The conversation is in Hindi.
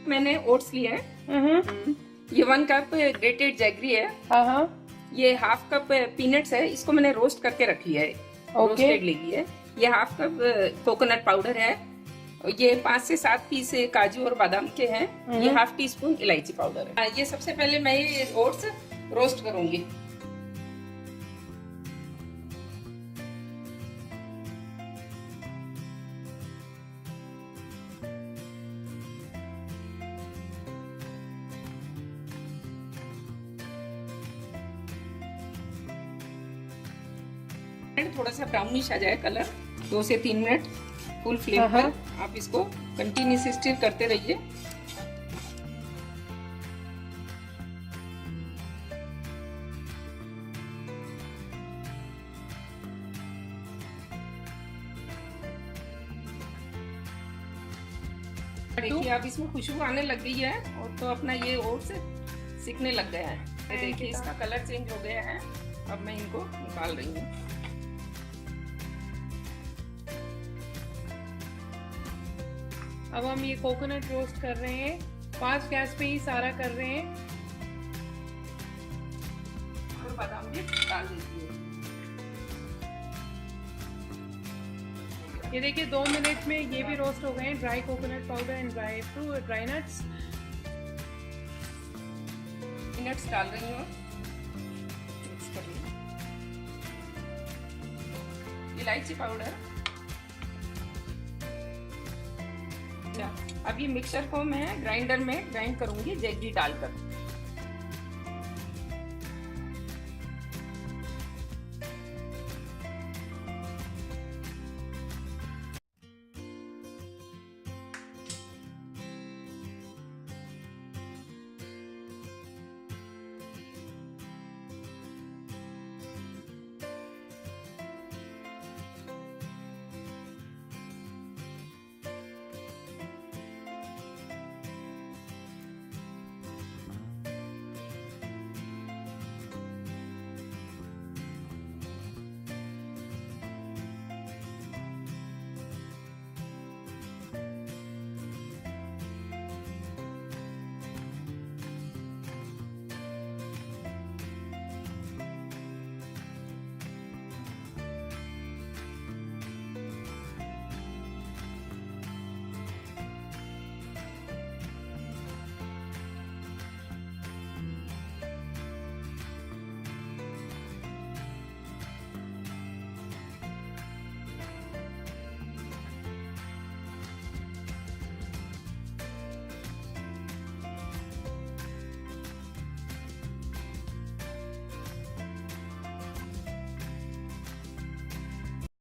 मैंने ओट्स लिए हैं। ये 1 कप ग्रेटेड जैगरी है। हाँ। ये हाफ कप पीनट्स है, इसको मैंने रोस्ट करके रखी है। रोस्टेड ली है। ये हाफ कप कोकोनट पाउडर है। ये 5 से 7 पीस काजू और बादाम के हैं। ये हाफ टी स्पून इलायची पाउडर है। ये सबसे पहले मैं ये ओट्स रोस्ट करूंगी। थोड़ा सा ब्राउनिश आ जाए कलर, 2 से 3 मिनट फुल फ्लेम पर आप इसको कंटिन्यूअसली स्टिर करते रहिए। देखिए अब इसमें खुशबू आने लग गई है और तो अपना ये ओट्स सिकने लग गया है। देखिए इसका कलर चेंज हो गया है। अब मैं इनको निकाल रही हूँ। अब हम ये कोकोनट रोस्ट कर रहे हैं, 5 गैस पे ही सारा कर रहे हैं। और बादाम भी डाल दीजिए। ये देखिए 2 मिनट में ये भी रोस्ट हो गए हैं, dry coconut powder and dry nuts. Nuts डाल रही हूँ, मिक्स कर लीजिए। इलायची पाउडर। अब ये मिक्सचर को मैं ग्राइंडर में ग्राइंड करूंगी जैगरी डालकर।